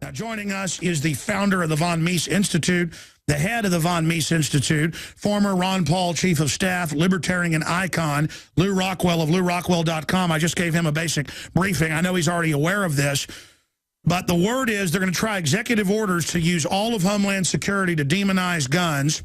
Now, joining us is the founder of the Von Mises Institute, the head of the Von Mises Institute, former Ron Paul chief of staff, libertarian icon, Lew Rockwell of LewRockwell.com. I just gave him a basic briefing. I know he's already aware of this, but the word is they're going to try executive orders to use all of Homeland Security to demonize guns,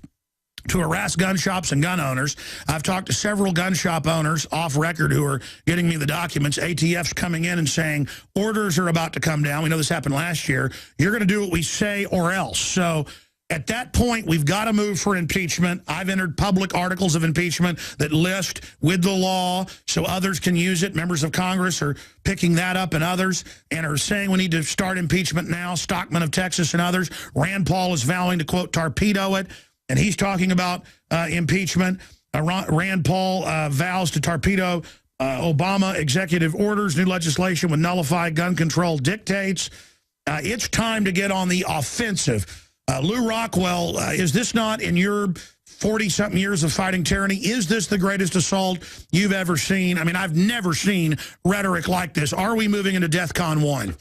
to harass gun shops and gun owners. I've talked to several gun shop owners off record who are getting me the documents. ATF's coming in and saying orders are about to come down. We know this happened last year. You're going to do what we say or else. So at that point, we've got to move for impeachment. I've entered public articles of impeachment that list with the law so others can use it. Members of Congress are picking that up and others and are saying we need to start impeachment now. Stockman of Texas and others. Rand Paul is vowing to, quote, torpedo it. And he's talking about impeachment. Rand Paul vows to torpedo Obama executive orders. New legislation would nullify gun control dictates. It's time to get on the offensive. Lew Rockwell, is this not, in your 40-something years of fighting tyranny, is this the greatest assault you've ever seen? I mean, I've never seen rhetoric like this. Are we moving into DEFCON 1?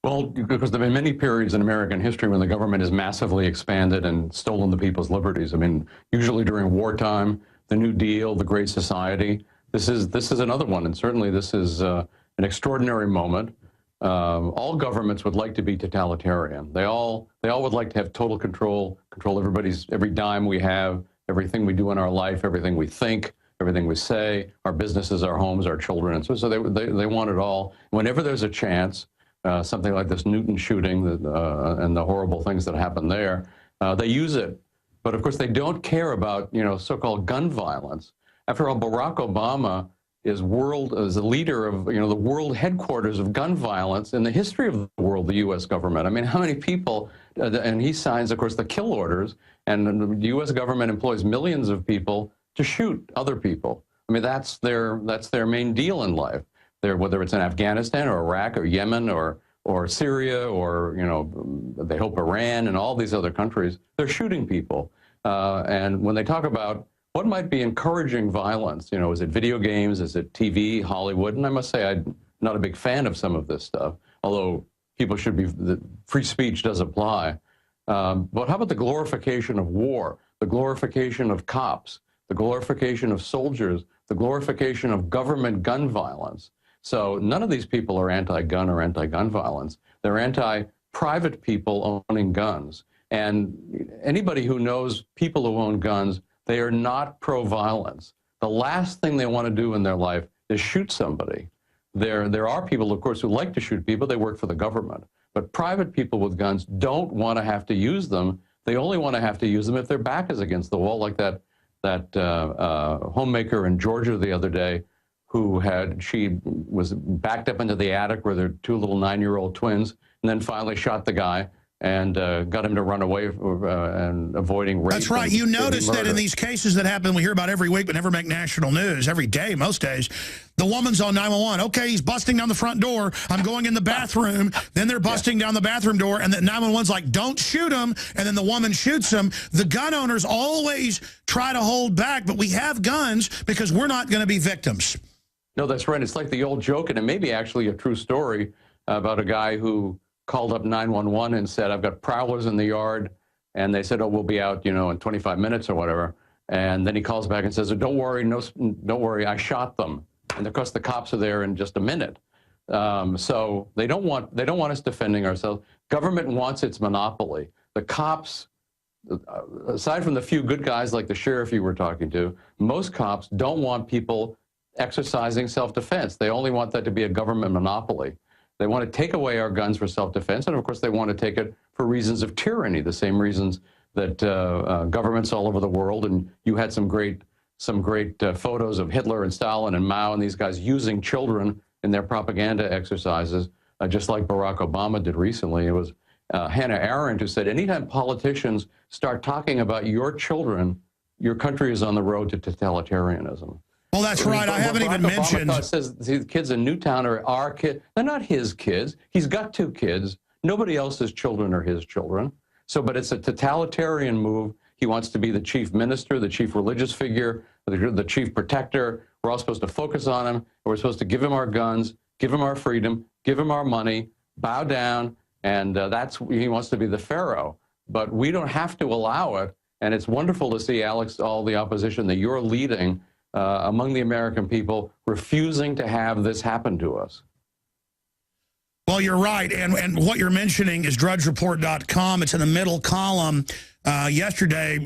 Well, because there have been many periods in American history when the government has massively expanded and stolen the people's liberties. I mean, usually during wartime, the New Deal, the Great Society. This is another one, and certainly this is an extraordinary moment. All governments would like to be totalitarian. They all would like to have total control every dime we have, everything we do in our life, everything we think, everything we say, our businesses, our homes, our children, and so they want it all. Whenever there's a chance. Something like this Newton shooting and the horrible things that happened there, they use it. But of course, they don't care about, so-called gun violence. After all, Barack Obama is the leader of, the world headquarters of gun violence in the history of the world, the U.S. government. I mean, how many people, and he signs, of course, the kill orders, and the U.S. government employs millions of people to shoot other people. I mean, that's their main deal in life. Whether it's in Afghanistan or Iraq or Yemen or Syria or, they hope Iran and all these other countries, they're shooting people. And when they talk about what might be encouraging violence, is it video games, is it TV, Hollywood? And I must say I'm not a big fan of some of this stuff, although people should be, free speech does apply. But how about the glorification of war, the glorification of cops, the glorification of soldiers, the glorification of government gun violence? So none of these people are anti-gun or anti-gun violence. They're anti-private people owning guns. And anybody who knows people who own guns, they are not pro-violence. The last thing they want to do in their life is shoot somebody. There are people, of course, who like to shoot people. They work for the government. But private people with guns don't want to have to use them. They only want to have to use them if their back is against the wall, like that homemaker in Georgia the other day, she was backed up into the attic where their two little 9-year-old twins, and then finally shot the guy and got him to run away and avoiding rape. That's right. You notice that in these cases that happen, we hear about every week but never make national news, every day, most days, the woman's on 911. Okay, he's busting down the front door. I'm going in the bathroom. Then they're busting down the bathroom door, and the 911's like, don't shoot him, and then the woman shoots him. The gun owners always try to hold back, but we have guns because we're not going to be victims. No, that's right. It's like the old joke, and it may be actually a true story about a guy who called up 911 and said, I've got prowlers in the yard. And they said, oh, we'll be out, in 25 minutes or whatever. And then he calls back and says, oh, don't worry, I shot them. And of course, the cops are there in just a minute. So they don't want us defending ourselves. Government wants its monopoly. The cops, aside from the few good guys like the sheriff you were talking to, most cops don't want people exercising self-defense. They only want that to be a government monopoly. They want to take away our guns for self-defense, and of course they want to take it for reasons of tyranny, the same reasons that governments all over the world, and you had some great photos of Hitler and Stalin and Mao and these guys using children in their propaganda exercises, just like Barack Obama did recently. It was Hannah Arendt who said, anytime politicians start talking about your children, your country is on the road to totalitarianism. Well, that's right. I haven't even mentioned. Obama says the kids in Newtown are our kids. They're not his kids. He's got 2 kids. Nobody else's children are his children. So, but it's a totalitarian move. He wants to be the chief minister, the chief religious figure, the chief protector. We're all supposed to focus on him. We're supposed to give him our guns, give him our freedom, give him our money, bow down, And he wants to be the pharaoh. But we don't have to allow it. And it's wonderful to see, Alex, all the opposition that you're leading among the American people, refusing to have this happen to us. Well, you're right. And what you're mentioning is drudgereport.com. It's in the middle column. Yesterday,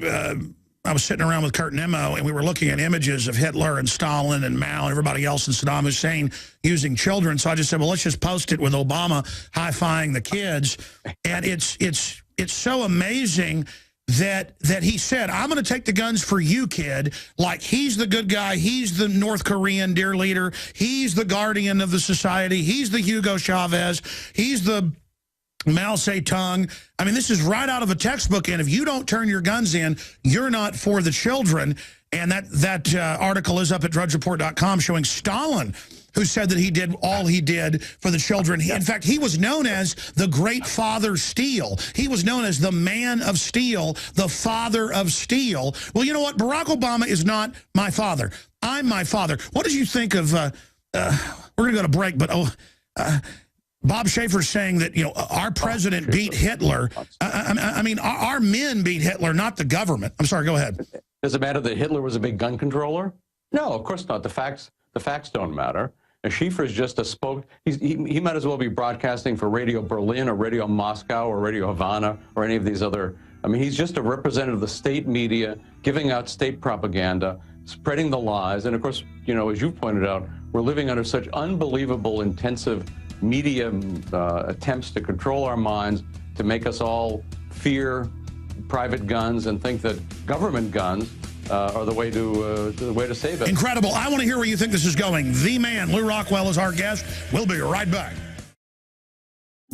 I was sitting around with Kurt Nimmo, and we were looking at images of Hitler and Stalin and Mao and everybody else and Saddam Hussein using children. So I just said, well, let's just post it with Obama high-fiving the kids. And it's so amazing that he said, I'm going to take the guns for you, kid. Like, he's the good guy. He's the North Korean dear leader. He's the guardian of the society. He's the Hugo Chavez. He's the Mao Zedong. I mean, this is right out of a textbook, and if you don't turn your guns in, you're not for the children. And that article is up at drudgereport.com showing Stalin, who said that he did all he did for the children. In fact, he was known as the great father steel. He was known as the man of steel, the father of steel. Well, you know what? Barack Obama is not my father. I'm my father. What did you think of, we're going to go to break, but Bob Schaefer's saying that, our president beat Hitler. I mean, our men beat Hitler, not the government. I'm sorry, go ahead. Does it matter that Hitler was a big gun controller? No, of course not. The facts don't matter. And Schaefer's just a he might as well be broadcasting for Radio Berlin or Radio Moscow or Radio Havana or any of these other. I mean, he's just a representative of the state media, giving out state propaganda, spreading the lies. And of course, as you've pointed out, we're living under such unbelievable intensive media attempts to control our minds, to make us all fear private guns and think that government guns are the way to save it. Incredible. I want to hear where you think this is going. The man, Lew Rockwell, is our guest. We'll be right back.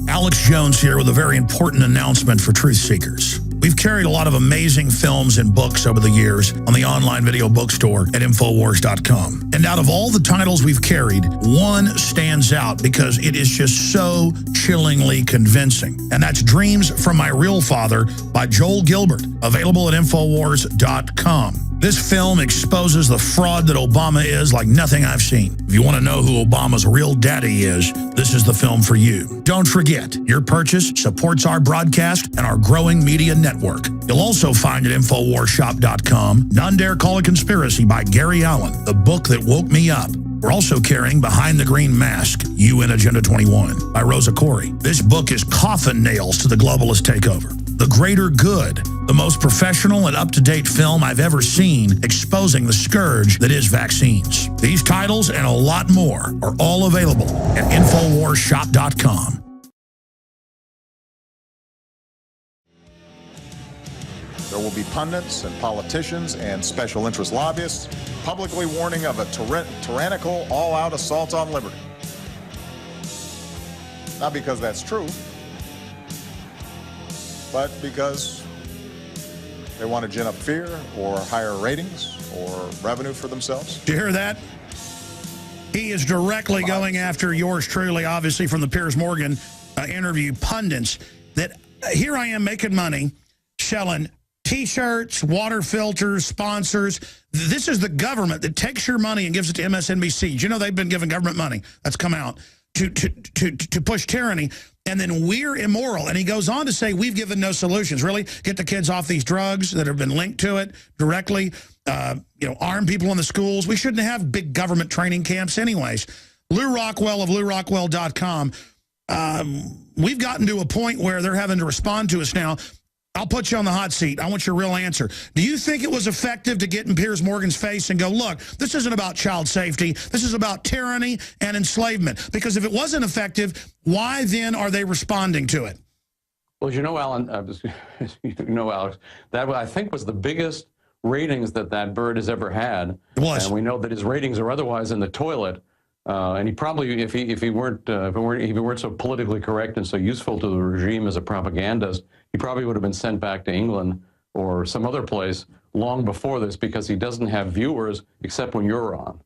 Alex Jones here with a very important announcement for truth seekers. We've carried a lot of amazing films and books over the years on the online video bookstore at Infowars.com. And out of all the titles we've carried, one stands out because it is just so chillingly convincing. And that's Dreams from My Real Father by Joel Gilbert, available at Infowars.com. This film exposes the fraud that Obama is like nothing I've seen. If you want to know who Obama's real daddy is, this is the film for you. Don't forget, your purchase supports our broadcast and our growing media network. You'll also find at InfoWarsShop.com, None Dare Call a Conspiracy by Gary Allen, the book that woke me up. We're also carrying Behind the Green Mask, UN Agenda 21 by Rosa Corey. This book is coffin nails to the globalist takeover. The Greater Good, the most professional and up-to-date film I've ever seen exposing the scourge that is vaccines. These titles and a lot more are all available at InfoWarsShop.com. There will be pundits and politicians and special interest lobbyists publicly warning of a tyrannical, all-out assault on liberty. Not because that's true, but because they want to gin up fear or higher ratings or revenue for themselves. Did you hear that? He is directly going after yours truly, obviously, from the Piers Morgan interview, pundits, that here I am making money selling T-shirts, water filters, sponsors. This is the government that takes your money and gives it to MSNBC. Do you know they've been giving government money? That's come out to push tyranny. And then we're immoral. And he goes on to say, we've given no solutions. Really? Get the kids off these drugs that have been linked to it directly. Arm people in the schools. We shouldn't have big government training camps anyways. Lew Rockwell of LewRockwell.com. We've gotten to a point where they're having to respond to us now. I'll put you on the hot seat. I want your real answer. Do you think it was effective to get in Piers Morgan's face and go, look, this isn't about child safety. This is about tyranny and enslavement. Because if it wasn't effective, why then are they responding to it? Well, Alan, Alex, that I think was the biggest ratings that bird has ever had. It was. And we know that his ratings are otherwise in the toilet. And he probably, if he weren't so politically correct and so useful to the regime as a propagandist, he probably would have been sent back to England or some other place long before this, because he doesn't have viewers except when you're on.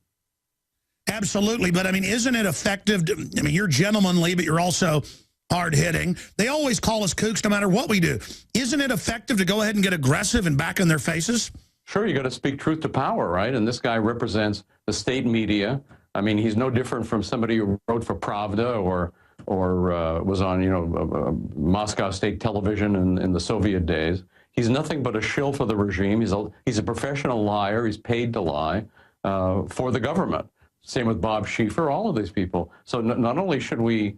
Absolutely. But I mean, isn't it effective? I mean, you're gentlemanly, but you're also hard hitting. They always call us kooks no matter what we do. Isn't it effective to go ahead and get aggressive and back in their faces? Sure, you got to speak truth to power, right? And this guy represents the state media. I mean, he's no different from somebody who wrote for Pravda or was on, Moscow state television in the Soviet days. He's nothing but a shill for the regime. He's a professional liar. He's paid to lie for the government. Same with Bob Schieffer, all of these people. So not only should we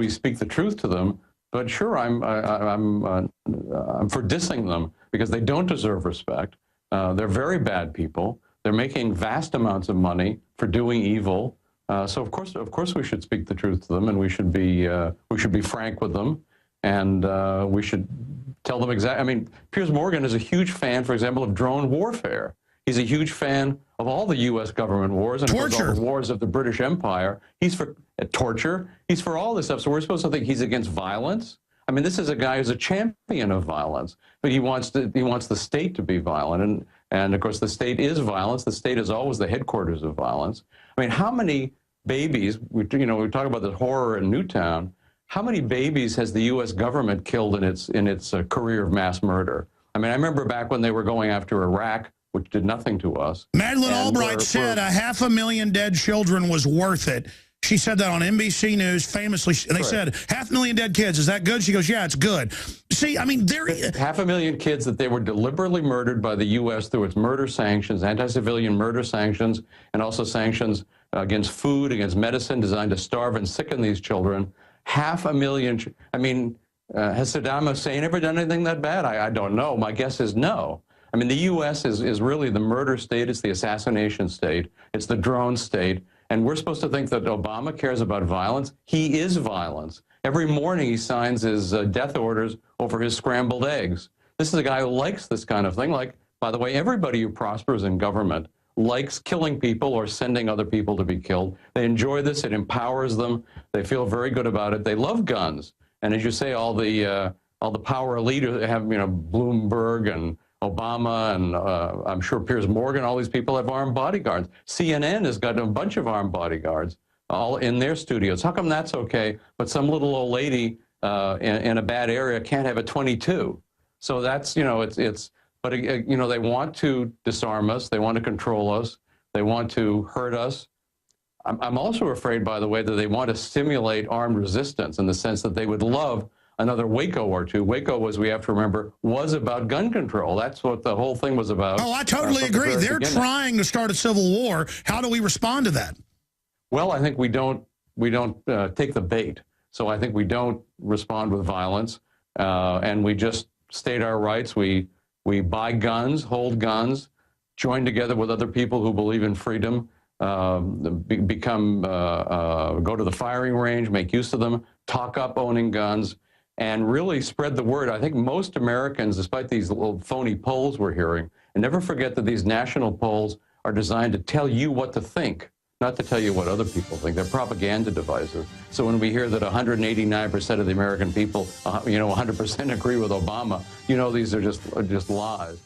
speak the truth to them, but sure, I'm for dissing them because they don't deserve respect. They're very bad people. They're making vast amounts of money for doing evil. So of course, we should speak the truth to them, and we should be frank with them, and we should tell them exactly. I mean, Piers Morgan is a huge fan, for example, of drone warfare. He's a huge fan of all the U.S. government wars and of course, all the wars of the British Empire. He's for torture. He's for all this stuff. So we're supposed to think he's against violence. I mean, this is a guy who's a champion of violence, but he wants the state to be violent, and of course the state is violence. The state is always the headquarters of violence. I mean, how many babies? We talk about the horror in Newtown. How many babies has the U.S. government killed in its career of mass murder? I mean, I remember back when they were going after Iraq, which did nothing to us. Madeleine Albright said 500,000 dead children was worth it. She said that on NBC News famously, and they said, 500,000 dead kids, is that good? She goes, yeah, it's good. See, I mean, 500,000 kids that they were deliberately murdered by the U.S. through its murder sanctions, anti-civilian murder sanctions, and also sanctions against food, against medicine designed to starve and sicken these children. 500,000, I mean, has Saddam Hussein ever done anything that bad? I don't know. My guess is no. I mean, the U.S. is really the murder state. It's the assassination state. It's the drone state. And we're supposed to think that Obama cares about violence. He is violence. Every morning he signs his death orders over his scrambled eggs. This is a guy who likes this kind of thing. Like, by the way, everybody who prospers in government likes killing people or sending other people to be killed. They enjoy this. It empowers them. They feel very good about it. They love guns. And as you say, all the power elite have, Bloomberg and Obama and I'm sure Piers Morgan, all these people have armed bodyguards. CNN has got a bunch of armed bodyguards all in their studios. How come that's okay, but some little old lady in a bad area can't have a 22? So that's, but they want to disarm us. They want to control us. They want to hurt us. I'm also afraid, by the way, that they want to stimulate armed resistance in the sense that they would love another Waco or two. Waco, as we have to remember, was about gun control. That's what the whole thing was about. Oh, I totally agree. They're trying to start a civil war. How do we respond to that? Well, I think we don't take the bait. So I think we don't respond with violence, and we just state our rights. We buy guns, hold guns, join together with other people who believe in freedom, go to the firing range, make use of them, talk up owning guns, and really spread the word. I think most Americans, despite these little phony polls we're hearing, and never forget that these national polls are designed to tell you what to think, not to tell you what other people think. They're propaganda devices. So when we hear that 189% of the American people, 100% agree with Obama, these are just lies.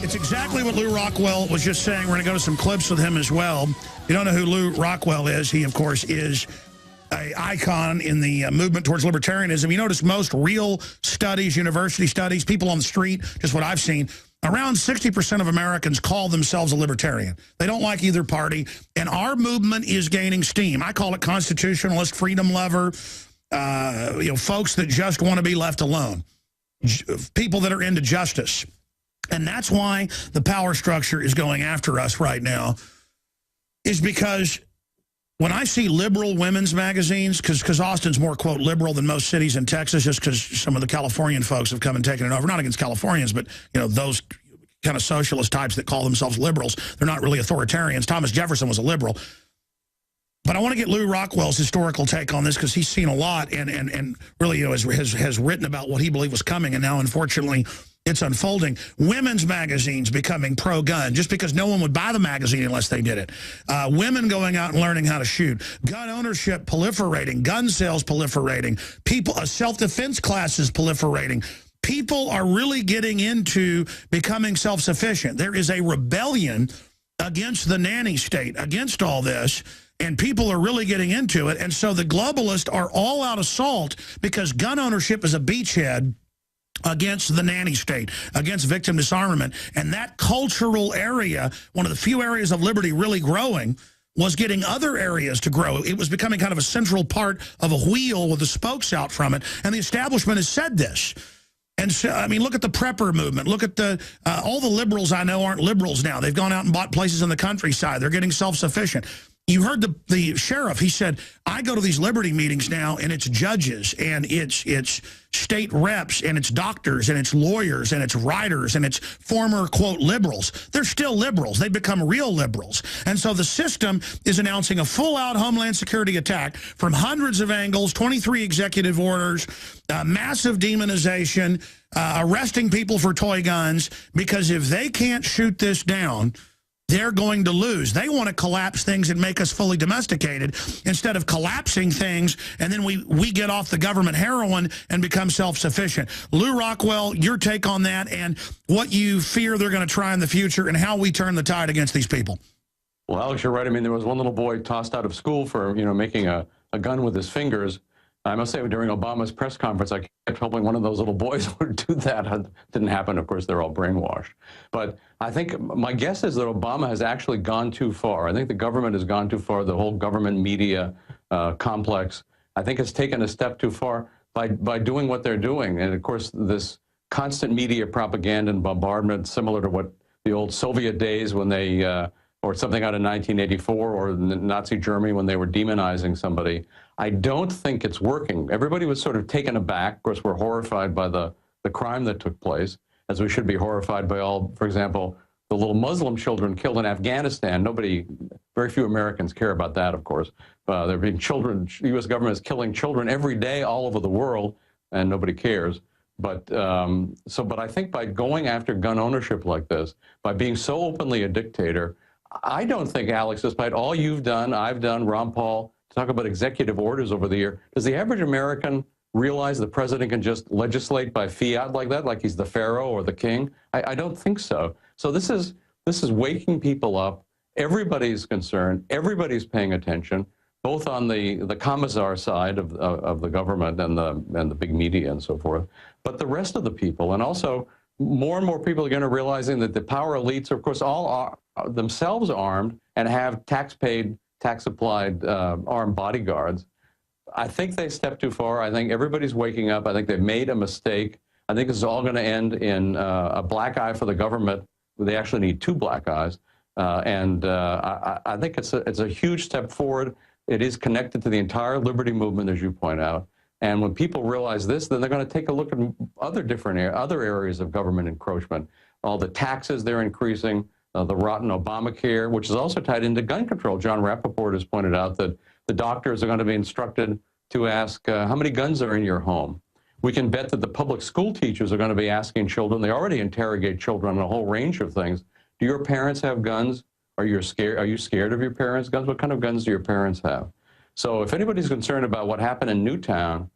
It's exactly what Lew Rockwell was just saying. We're going to go to some clips with him as well. If you don't know who Lew Rockwell is, he, of course, is an icon in the movement towards libertarianism. You notice most real studies, university studies, people on the street, just what I've seen, around 60% of Americans call themselves a libertarian. They don't like either party, and our movement is gaining steam. I call it constitutionalist, freedom lover, folks that just want to be left alone, people that are into justice. And that's why the power structure is going after us right now, is because when I see liberal women's magazines, because Austin's more, quote, liberal than most cities in Texas, just because some of the Californian folks have come and taken it over. Not against Californians, but, those kind of socialist types that call themselves liberals. They're not really authoritarians. Thomas Jefferson was a liberal. But I want to get Lew Rockwell's historical take on this, because he's seen a lot and really has written about what he believed was coming. And now, unfortunately, it's unfolding. Women's magazines becoming pro-gun just because no one would buy the magazine unless they did it. Women going out and learning how to shoot. Gun ownership proliferating. Gun sales proliferating. People, self-defense classes proliferating. People are really getting into becoming self-sufficient. There is a rebellion against the nanny state, against all this, and people are really getting into it. And so the globalists are all out assault because gun ownership is a beachhead against the nanny state, against victim disarmament. And that cultural area, one of the few areas of liberty really growing, was getting other areas to grow. It was becoming kind of a central part of a wheel with the spokes out from it. And the establishment has said this. And so, I mean, look at the prepper movement. Look at the all the liberals I know aren't liberals now. They've gone out and bought places in the countryside. They're getting self-sufficient. You heard the sheriff. He said, I go to these liberty meetings now, and it's judges, and it's state reps, and it's doctors, and it's lawyers, and it's writers, and it's former, quote, liberals. They're still liberals. They've become real liberals. And so the system is announcing a full-out Homeland Security attack from hundreds of angles, 23 executive orders, massive demonization, arresting people for toy guns, because if they can't shoot this down, they're going to lose. They want to collapse things and make us fully domesticated instead of collapsing things, and then we get off the government heroin and become self-sufficient. Lew Rockwell, your take on that and what you fear they're going to try in the future and how we turn the tide against these people. Well, Alex, you're right. I mean, there was one little boy tossed out of school for, making a gun with his fingers. I must say, during Obama's press conference, I kept hoping one of those little boys would do that. It didn't happen. Of course, they're all brainwashed. But I think my guess is that Obama has actually gone too far. I think the government has gone too far. The whole government media complex, I think, has taken a step too far by doing what they're doing. And, of course, this constant media propaganda and bombardment, similar to what the old Soviet days when they or something out of 1984 or Nazi Germany when they were demonizing somebody. I don't think it's working. Everybody was sort of taken aback. Of course, we're horrified by the crime that took place, as we should be horrified by all, for example, the little Muslim children killed in Afghanistan. Very few Americans care about that, of course. There have been children, the U.S. government is killing children every day all over the world, and nobody cares. But I think by going after gun ownership like this, by being so openly a dictator, I don't think, Alex, despite all you've done, I've done, Ron Paul, talk about executive orders over the year, does the average American realize the president can just legislate by fiat like that, like he's the pharaoh or the king? I don't think so. So this is waking people up. Everybody's concerned. Everybody's paying attention, both on the commissar side of the government and the big media and so forth, but the rest of the people. And also, more and more people are going to realizing that the power elites are, of course, all are themselves armed and have tax-paid, tax-supplied armed bodyguards. I think they stepped too far. I think everybody's waking up. I think they've made a mistake. I think this is all going to end in a black eye for the government. They actually need two black eyes. I think it's a huge step forward. It is connected to the entire liberty movement, as you point out. And when people realize this, then they're going to take a look at other areas of government encroachment. All the taxes they're increasing, the rotten Obamacare, which is also tied into gun control. John Rappaport has pointed out that the doctors are going to be instructed to ask, how many guns are in your home? We can bet that the public school teachers are going to be asking children, they already interrogate children on a whole range of things. Do your parents have guns? Are you scared of your parents' guns? What kind of guns do your parents have? So if anybody's concerned about what happened in Newtown,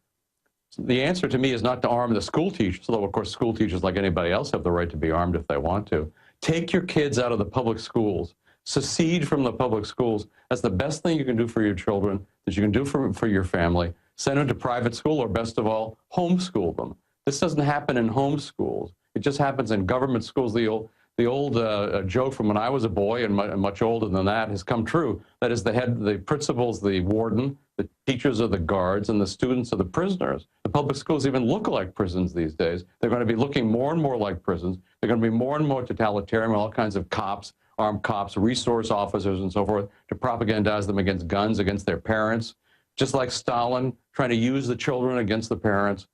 the answer to me is not to arm the school teachers, although, of course, school teachers, like anybody else, have the right to be armed if they want to. Take your kids out of the public schools. Secede from the public schools. That's the best thing you can do for your children, that you can do for your family. Send them to private school, or best of all, homeschool them. This doesn't happen in homeschools. It just happens in government schools. The old joke from when I was a boy, and much older than that, has come true. That is, the principals, the warden, the teachers are the guards, and the students are the prisoners. The public schools even look like prisons these days. They're going to be looking more and more like prisons. They're going to be more and more totalitarian, with all kinds of cops, armed cops, resource officers, and so forth, to propagandize them against guns, against their parents, just like Stalin trying to use the children against the parents.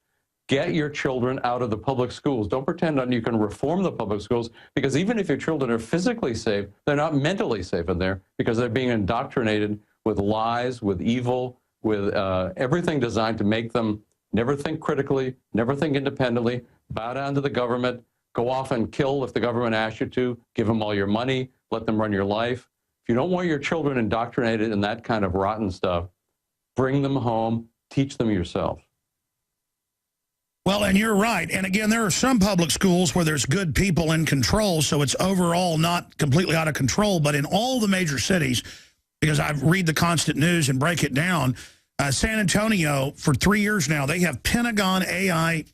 Get your children out of the public schools. Don't pretend that you can reform the public schools, because even if your children are physically safe, they're not mentally safe in there, because they're being indoctrinated with lies, with evil, with everything designed to make them never think critically, never think independently, bow down to the government, Go off and kill if the government asks you to. Give them all your money. Let them run your life. If you don't want your children indoctrinated in that kind of rotten stuff, bring them home. Teach them yourself. Well, and you're right. And again, there are some public schools where there's good people in control, so it's overall not completely out of control. But in all the major cities, because I read the constant news and break it down, San Antonio, for 3 years now, they have Pentagon AI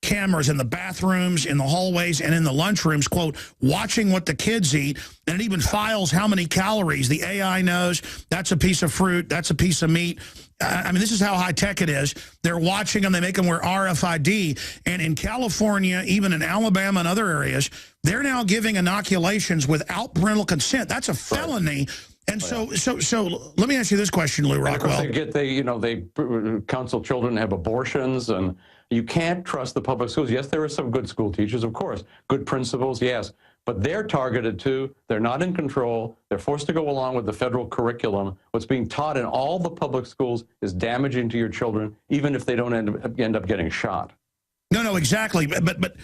cameras in the bathrooms, in the hallways, and in the lunchrooms, quote, watching what the kids eat, and it even files how many calories. The AI knows that's a piece of fruit, that's a piece of meat. I mean, this is how high-tech it is. They're watching them. They make them wear RFID. And in California, even in Alabama and other areas, they're now giving inoculations without parental consent. That's a felony. And so let me ask you this question, Lew Rockwell. They counsel children to have abortions, and you can't trust the public schools. Yes, there are some good school teachers, of course, good principals, yes, but they're targeted too. They're not in control. They're forced to go along with the federal curriculum. What's being taught in all the public schools is damaging to your children, even if they don't end up getting shot. No, exactly. But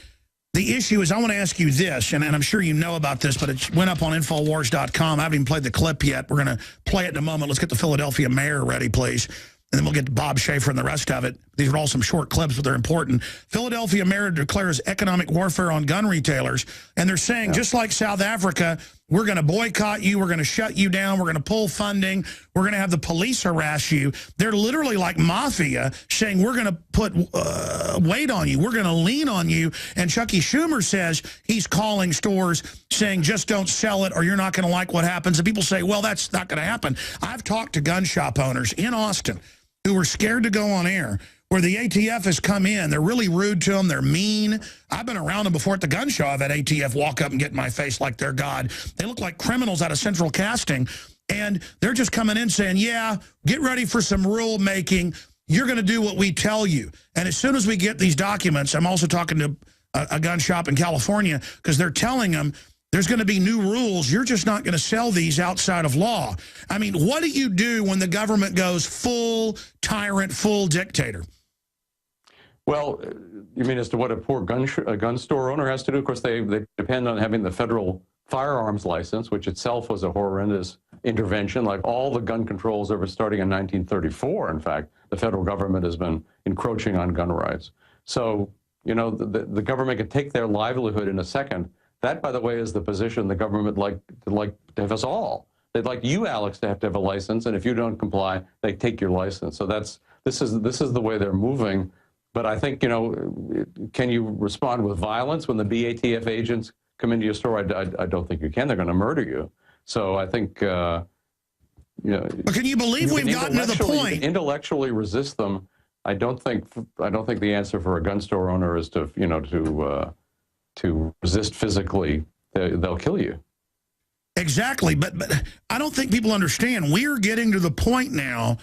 the issue is, I want to ask you this, and I'm sure you know about this, but it went up on Infowars.com. I haven't even played the clip yet. We're going to play it in a moment. Let's get the Philadelphia mayor ready, please. And then we'll get to Bob Schaefer and the rest of it. These are all some short clips, but they're important. Philadelphia mayor declares economic warfare on gun retailers. And they're saying, just like South Africa, we're going to boycott you. We're going to shut you down. We're going to pull funding. We're going to have the police harass you. They're literally like mafia saying, we're going to put weight on you. We're going to lean on you. And Chucky Schumer says he's calling stores saying, just don't sell it or you're not going to like what happens. And people say, well, that's not going to happen. I've talked to gun shop owners in Austin who were scared to go on air, where the ATF has come in. They're really rude to them. They're mean. I've been around them before at the gun show. I've had ATF walk up and get in my face like they're God. They look like criminals out of Central Casting. And they're just coming in saying, yeah, get ready for some rule making. You're going to do what we tell you. And as soon as we get these documents, I'm also talking to a gun shop in California, because they're telling them there's going to be new rules. You're just not going to sell these outside of law. I mean, what do you do when the government goes full tyrant, full dictator? Well, you mean as to what a poor gun store owner has to do? Of course, they depend on having the federal firearms license, which itself was a horrendous intervention, like all the gun controls ever starting in 1934. In fact, the federal government has been encroaching on gun rights. So, you know, the government can take their livelihood in a second. That, by the way, is the position the government like to have us all. They'd like you, Alex, to have a license, and if you don't comply, they take your license. So this is the way they're moving. But I think, you know, can you respond with violence when the BATF agents come into your store? I don't think you can. They're going to murder you. So I think, you know. But can you believe we've gotten to the point? You can intellectually resist them. I don't think the answer for a gun store owner is to, you know, to resist physically. They'll kill you. Exactly. But I don't think people understand. We're getting to the point now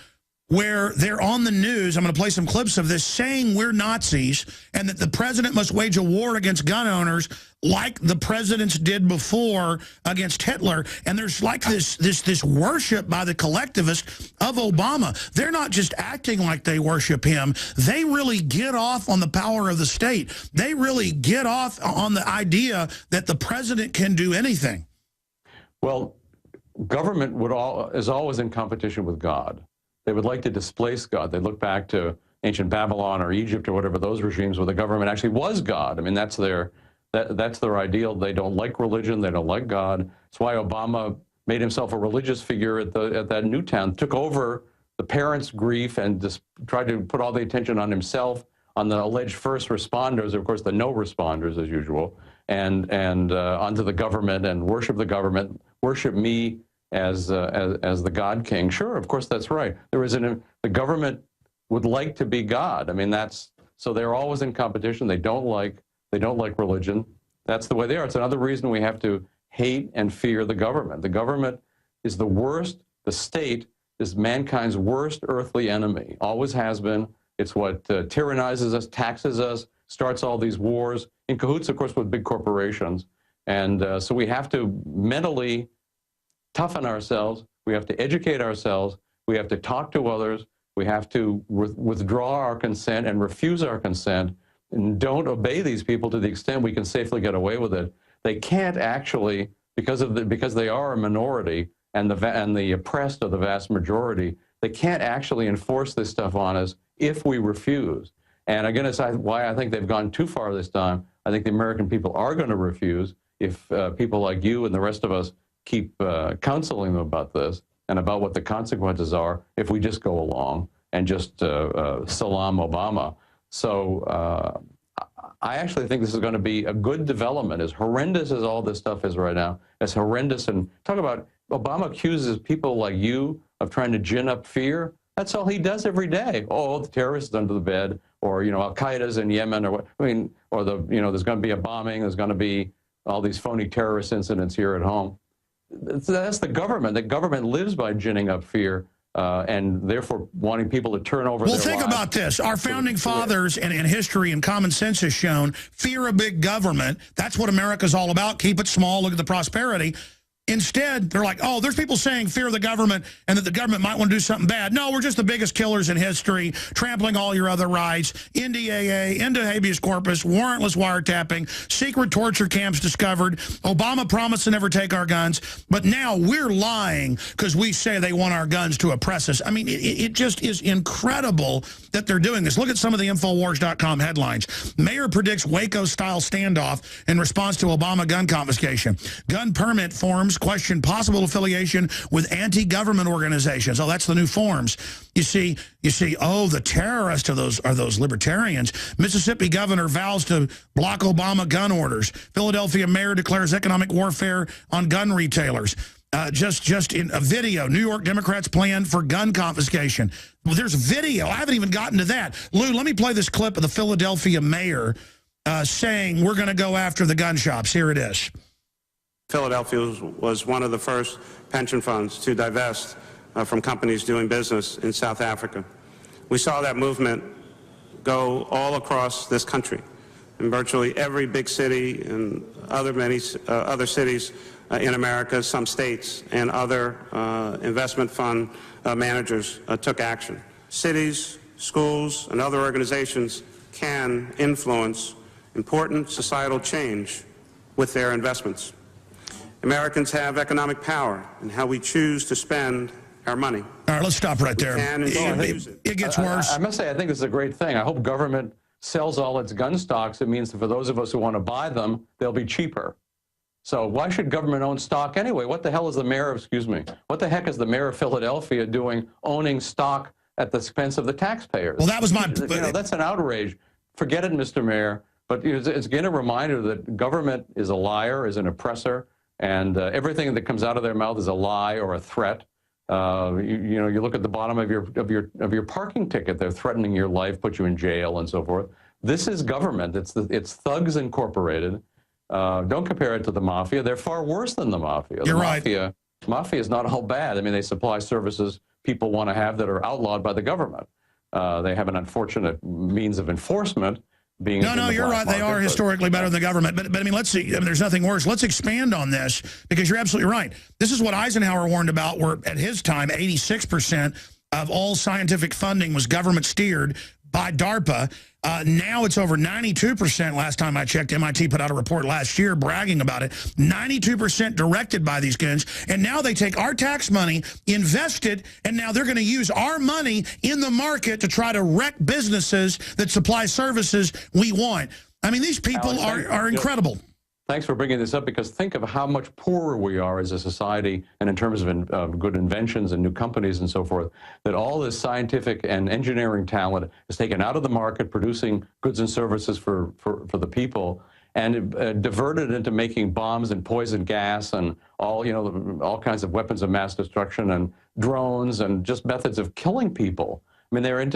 where they're on the news, I'm going to play some clips of this, saying we're Nazis and that the president must wage a war against gun owners like the presidents did before against Hitler. And there's like this worship by the collectivists of Obama. They're not just acting like they worship him. They really get off on the power of the state. They really get off on the idea that the president can do anything. Well, government is always in competition with God. They would like to displace God. They look back to ancient Babylon or Egypt or whatever, those regimes where the government actually was God. I mean, that's their ideal. They don't like religion. They don't like God. That's why Obama made himself a religious figure at that Newtown, took over the parents' grief and just tried to put all the attention on himself, on the alleged first responders, of course, the no responders as usual, and onto the government and worship the government, worship me as the God King. Sure, of course, that's right. The government would like to be God. I mean, so they're always in competition. They don't like religion. That's the way they are. It's another reason we have to hate and fear the government. The government is the worst. The state is mankind's worst earthly enemy. Always has been. It's what tyrannizes us, taxes us, starts all these wars, in cahoots, of course, with big corporations. And so we have to mentally toughen ourselves. We have to educate ourselves. We have to talk to others. We have to withdraw our consent and refuse our consent and don't obey these people to the extent we can safely get away with it, they can't actually, because they are a minority and the oppressed are the vast majority, they can't actually enforce this stuff on us if we refuse. And again, it's why I think they've gone too far this time. I think the American people are going to refuse if people like you and the rest of us keep counseling them about this and about what the consequences are if we just go along and just salam Obama. So I actually think this is going to be a good development. As horrendous as all this stuff is right now, as horrendous, and talk about Obama accuses people like you of trying to gin up fear. That's all he does every day. Oh, the terrorists under the bed, or Al-Qaeda's in Yemen, or what? I mean, or there's going to be a bombing. There's going to be all these phony terrorist incidents here at home. That's the government. The government lives by ginning up fear, and therefore wanting people to turn over their lives. Well, think about this. Our founding fathers and history and common sense has shown fear of big government. That's what America's all about. Keep it small. Look at the prosperity. Instead, they're like, oh, there's people saying fear the government and that the government might want to do something bad. No, we're just the biggest killers in history, trampling all your other rights, NDAA, into habeas corpus, warrantless wiretapping, secret torture camps discovered. Obama promised to never take our guns, but now we're lying because we say they want our guns to oppress us. I mean, it just is incredible that they're doing this. Look at some of the Infowars.com headlines. Mayor predicts Waco-style standoff in response to Obama gun confiscation. Gun permit forms question possible affiliation with anti-government organizations. Oh, that's the new forms. You see, oh, the terrorists are those libertarians. Mississippi governor vows to block Obama gun orders. Philadelphia mayor declares economic warfare on gun retailers. Just in a video, New York Democrats plan for gun confiscation. Well, there's video. I haven't even gotten to that. Lou, let me play this clip of the Philadelphia mayor saying we're going to go after the gun shops. Here it is. Philadelphia was one of the first pension funds to divest from companies doing business in South Africa. We saw that movement go all across this country. In virtually every big city and other cities in America, some states and other investment fund managers took action. Cities, schools, and other organizations can influence important societal change with their investments. Americans have economic power in how we choose to spend our money. All right, let's stop right there. It gets worse. I must say, I think this is a great thing. I hope government sells all its gun stocks. It means that for those of us who want to buy them, they'll be cheaper. So why should government own stock anyway? What the hell is the mayor, what the heck is the mayor of Philadelphia doing owning stock at the expense of the taxpayers? Well, that was my... that's an outrage. Forget it, Mr. Mayor. But it's again a reminder that government is a liar, is an oppressor, and everything that comes out of their mouth is a lie or a threat. You look at the bottom of your parking ticket. They're threatening your life, put you in jail, and so forth. This is government. It's Thugs Incorporated. Don't compare it to the mafia. They're far worse than the mafia. You're right. Mafia is not all bad. I mean, they supply services people want to have that are outlawed by the government. They have an unfortunate means of enforcement. No, you're right. They are historically better than the government. But I mean, let's see. I mean, there's nothing worse. Let's expand on this because you're absolutely right. This is what Eisenhower warned about, where at his time, 86% of all scientific funding was government steered by DARPA. Now it's over 92%. Last time I checked, MIT put out a report last year bragging about it. 92% directed by these guns. And now they take our tax money, invest it, and now they're going to use our money in the market to try to wreck businesses that supply services we want. I mean, these people are incredible. Thanks for bringing this up, because think of how much poorer we are as a society, and in terms of good inventions and new companies and so forth, that all this scientific and engineering talent is taken out of the market, producing goods and services for the people, and diverted into making bombs and poison gas and all kinds of weapons of mass destruction and drones and just methods of killing people. I mean, they're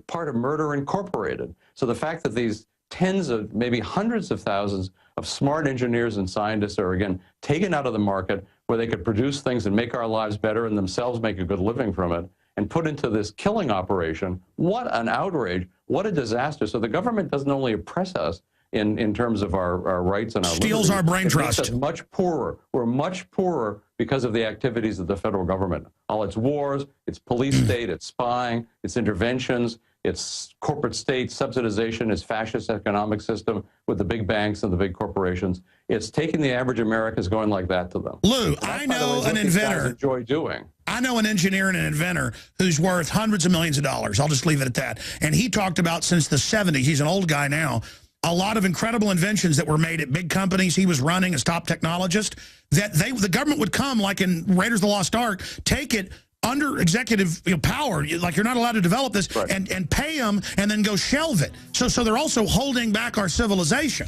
part of Murder Incorporated. So the fact that these tens of, maybe hundreds of thousands of smart engineers and scientists are, again, taken out of the market where they could produce things and make our lives better and themselves make a good living from it, and put into this killing operation. What an outrage. What a disaster. So the government doesn't only oppress us in terms of our rights and our steals our brain trust. It makes us much poorer. We're much poorer because of the activities of the federal government. All its wars, its police state, its spying, its interventions, It's corporate state subsidization, it's fascist economic system with the big banks and the big corporations. It's taking the average Americans going like that to them. Lou, I know an inventor. Enjoy doing. I know an engineer and an inventor who's worth hundreds of millions of dollars. I'll just leave it at that. And he talked about since the 70s, he's an old guy now, a lot of incredible inventions that were made at big companies he was running as top technologist, that the government would come, like in Raiders of the Lost Ark, take it under executive power, like you're not allowed to develop this, right, and pay them and then go shelve it. So they're also holding back our civilization.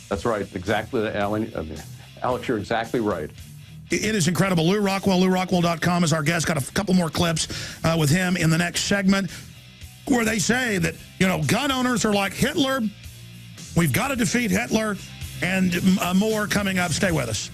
That's right. Exactly, Alex, you're exactly right. It is incredible. Lew Rockwell, LewRockwell.com is our guest. Got a couple more clips with him in the next segment where they say that, gun owners are like Hitler. We've got to defeat Hitler, and more coming up. Stay with us.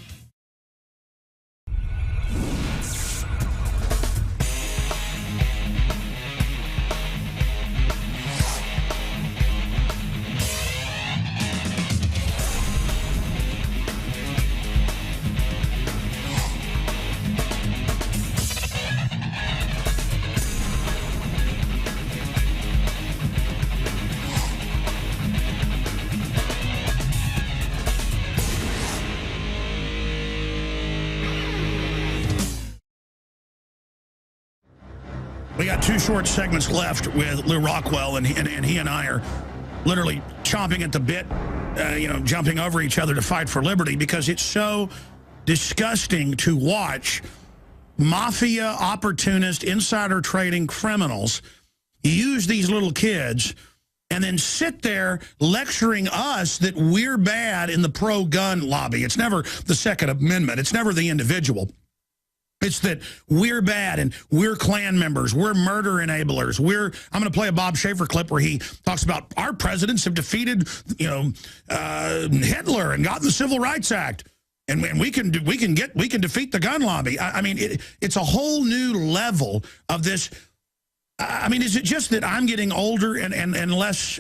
We got 2 short segments left with Lew Rockwell, and he and I are literally chomping at the bit, jumping over each other to fight for liberty, because it's so disgusting to watch mafia, opportunist, insider trading criminals use these little kids and then sit there lecturing us that we're bad in the pro-gun lobby. It's never the Second Amendment. It's never the individual. It's that we're bad and we're Klan members. We're murder enablers. I'm going to play a Bob Schaefer clip where he talks about our presidents have defeated, Hitler and gotten the Civil Rights Act, and we can defeat the gun lobby. I mean, it's a whole new level of this. I mean, is it just that I'm getting older and less,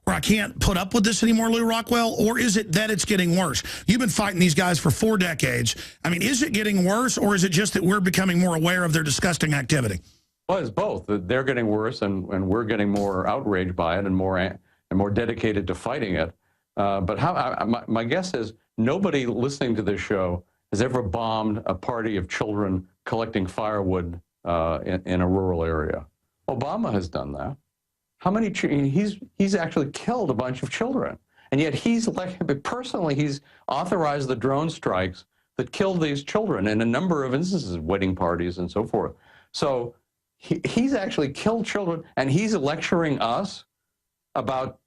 where I can't put up with this anymore, Lew Rockwell? Or is it that it's getting worse? You've been fighting these guys for 4 decades. I mean, is it getting worse, or is it just that we're becoming more aware of their disgusting activity? Well, it's both. They're getting worse, and we're getting more outraged by it and more dedicated to fighting it. But my guess is nobody listening to this show has ever bombed a party of children collecting firewood in a rural area. Obama has done that. How many? He's actually killed a bunch of children, and yet he's authorized the drone strikes that killed these children in a number of instances, wedding parties and so forth. So he's actually killed children, and he's lecturing us about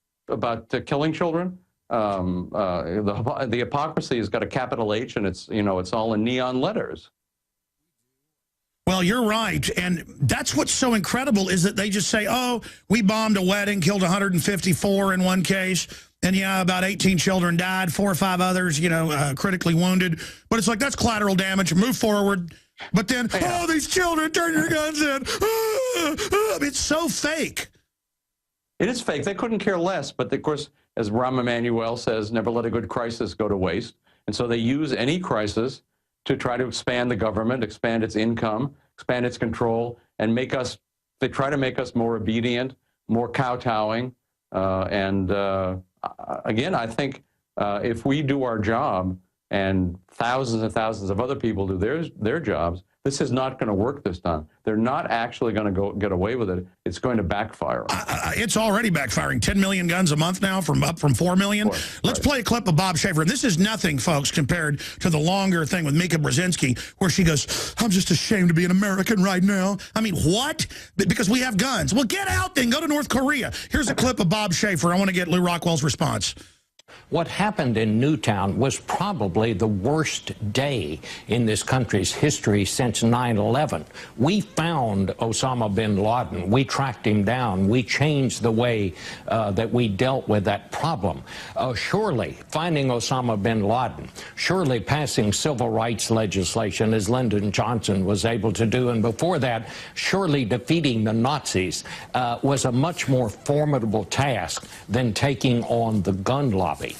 killing children. The hypocrisy has got a capital H, and it's all in neon letters. Well, you're right, and that's what's so incredible is that they just say, oh, we bombed a wedding, killed 154 in one case, and yeah, about 18 children died, 4 or 5 others, critically wounded. But it's like, that's collateral damage, move forward. But then, oh, these children, turn your guns in. It's so fake. It is fake. They couldn't care less, but of course, as Rahm Emanuel says, never let a good crisis go to waste. And so they use any crisis to try to expand the government, expand its income, expand its control, and they try to make us more obedient, more kowtowing. Again, I think if we do our job and thousands and thousands of other people do their jobs, this is not going to work this time. They're not actually going to get away with it. It's going to backfire. It's already backfiring. 10 million guns a month now, up from 4 million. Let's play a clip of Bob Schaefer. And this is nothing, folks, compared to the longer thing with Mika Brzezinski, where she goes, I'm just ashamed to be an American right now. I mean, what? Because we have guns. Well, get out then. Go to North Korea. Here's a clip of Bob Schaefer. I want to get Lew Rockwell's response. What happened in Newtown was probably the worst day in this country's history since 9/11. We found Osama bin Laden. We tracked him down. We changed the way that we dealt with that problem. Surely finding Osama bin Laden, surely passing civil rights legislation as Lyndon Johnson was able to do, and before that, surely defeating the Nazis was a much more formidable task than taking on the gun lobby.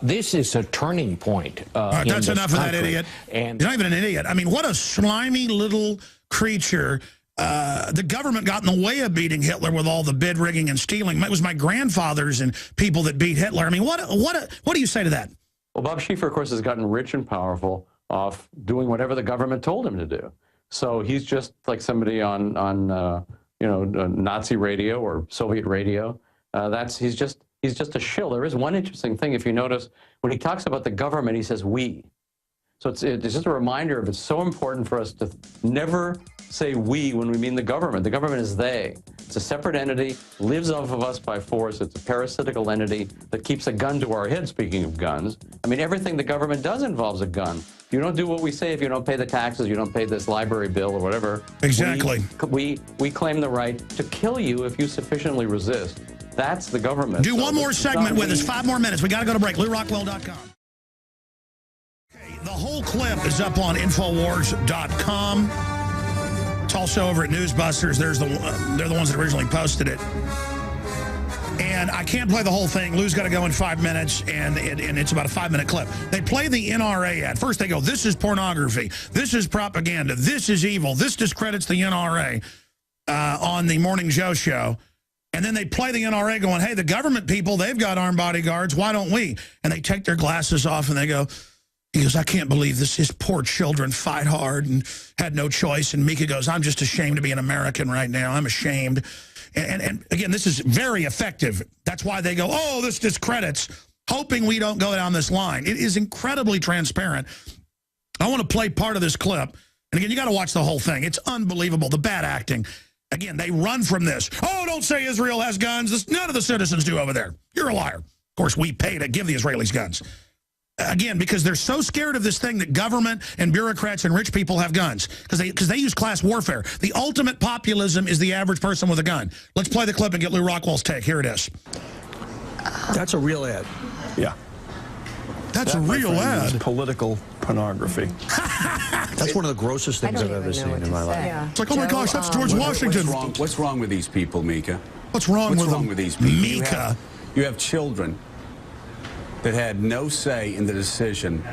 This is a turning point. All right, that's enough of that idiot. And he's not even an idiot. I mean, what a slimy little creature the government got in the way of beating Hitler with all the bid rigging and stealing. It was my grandfathers and people that beat Hitler. I mean, what do you say to that? Well, Bob Schieffer, of course, has gotten rich and powerful off doing whatever the government told him to do. So he's just like somebody on Nazi radio or Soviet radio. He's just a shill. There is one interesting thing, if you notice, when he talks about the government, he says we. So it's just a reminder of it's so important for us to never say we when we mean the government. The government is they. It's a separate entity, lives off of us by force. It's a parasitical entity that keeps a gun to our head, speaking of guns. I mean, everything the government does involves a gun. If you don't do what we say, if you don't pay the taxes, you don't pay this library bill or whatever. Exactly. We claim the right to kill you if you sufficiently resist. That's the government. Do one more segment with us. 5 more minutes. We got to go to break. LewRockwell.com. Okay, the whole clip is up on Infowars.com. It's also over at Newsbusters. They're the ones that originally posted it. And I can't play the whole thing. Lew's got to go in 5 minutes, and it's about a 5-minute clip. They play the NRA ad. First they go, this is pornography. This is propaganda. This is evil. This discredits the NRA on the Morning Joe show. And then they play the NRA going, hey, the government people, they've got armed bodyguards. Why don't we? And they take their glasses off and they go, he goes, I can't believe this. His poor children fight hard and had no choice. And Mika goes, I'm just ashamed to be an American right now. I'm ashamed. And again, this is very effective. That's why they go, oh, this discredits, hoping we don't go down this line. It is incredibly transparent. I want to play part of this clip. And again, you got to watch the whole thing. It's unbelievable, the bad acting. Again, they run from this. Oh, don't say Israel has guns. None of the citizens do over there. You're a liar. Of course, we pay to give the Israelis guns. Again, because they're so scared of this thing that government and bureaucrats and rich people have guns. Because they use class warfare. The ultimate populism is the average person with a gun. Let's play the clip and get Lew Rockwell's take. Here it is. That's a real ad. Yeah. That's a real ad. Political pornography. That's one of the grossest things I've ever seen in my life. Yeah. It's like, oh my gosh, that's George Washington. What's wrong with these people, Mika? What's wrong with these people? Mika. You have children that had no say in the decision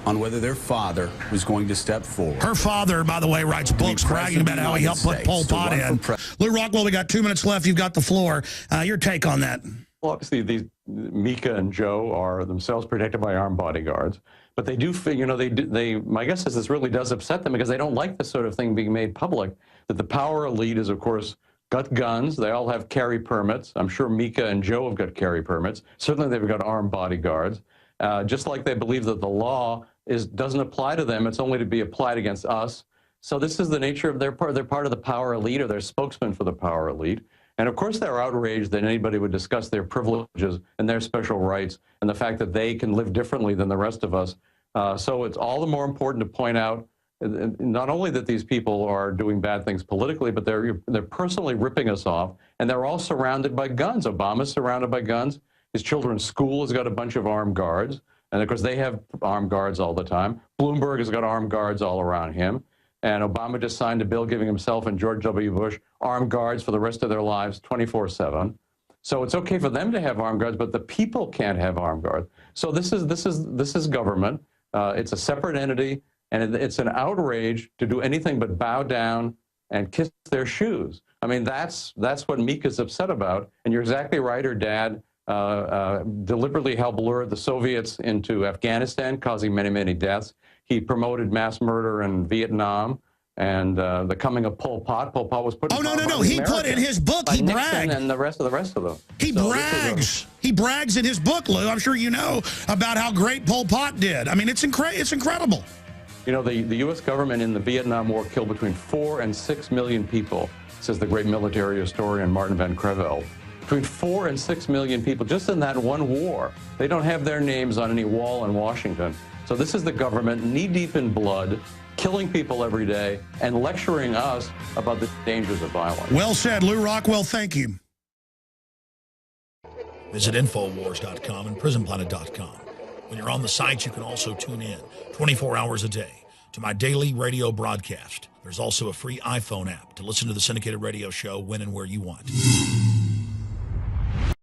on whether their father was going to step forward. Her father, by the way, writes books bragging about how he helped put Pol Pot in. Lew Rockwell, we got 2 minutes left. You've got the floor. Your take on that? Well, obviously, these Mika and Joe are themselves protected by armed bodyguards, but they do, my guess is this really does upset them because they don't like this sort of thing being made public, that the power elite is, of course, got guns. They all have carry permits. I'm sure Mika and Joe have got carry permits. Certainly, they've got armed bodyguards. Just like they believe that the law doesn't apply to them, it's only to be applied against us. So this is the nature of they're part of the power elite, or they're spokesmen for the power elite. And of course, they're outraged that anybody would discuss their privileges and their special rights and the fact that they can live differently than the rest of us. So it's all the more important to point out not only that these people are doing bad things politically, but they're personally ripping us off, and they're all surrounded by guns. Obama's surrounded by guns. His children's school has got a bunch of armed guards, and of course they have armed guards all the time. Bloomberg has got armed guards all around him, and Obama just signed a bill giving himself and George W. Bush armed guards for the rest of their lives, 24/7. So it's okay for them to have armed guards, but the people can't have armed guards. So this is government. It's a separate entity. And it's an outrage to do anything but bow down and kiss their shoes. I mean, that's what Mika's upset about. And you're exactly right. Her dad deliberately helped lure the Soviets into Afghanistan, causing many, many deaths. He promoted mass murder in Vietnam and the coming of Pol Pot. Pol Pot was put. Oh no! He put in his book. He bragged, and the rest of them. He brags. He brags in his book, Lew. I'm sure you know about how great Pol Pot did. I mean, it's incredible. You know, the U.S. government in the Vietnam War killed between 4 and 6 million people, says the great military historian Martin Van Creveld. Between 4 and 6 million people just in that one war. They don't have their names on any wall in Washington. So this is the government knee-deep in blood, killing people every day, and lecturing us about the dangers of violence. Well said, Lew Rockwell. Thank you. Visit Infowars.com and PrisonPlanet.com. When you're on the site, you can also tune in 24 hours a day to my daily radio broadcast. There's also a free iPhone app to listen to the syndicated radio show when and where you want.